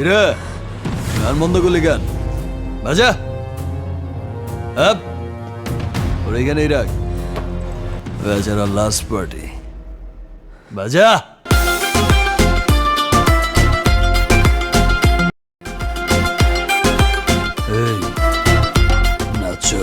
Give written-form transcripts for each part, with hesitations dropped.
রে গান বন্ধ করলি গান বাজা আপ ওর এখানেই রাখ বেচারা লাস্ট পার্টি বাজা এই নাচো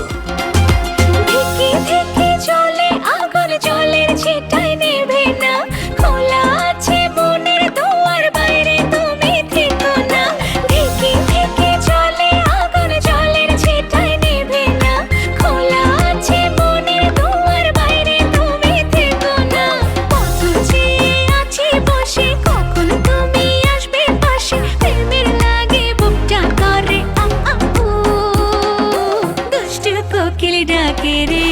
ধিকি ধিকি চলে আগুন জলের ছিটায় নেভে না খোলা আছে মনের দুয়ার বাইরে তুমি থেকো না ধিকি ধিকি চলে আগুন জলের ছিটায় নেভে না খোলা আছে মনের দুয়ার বাইরে তুমি থেকো না কত চেয়ে আছি বসে কখন তুমি আসবে পাশে প্রেমের লাগে বুকটা করে দুষ্ট কোকিল ডাকে রে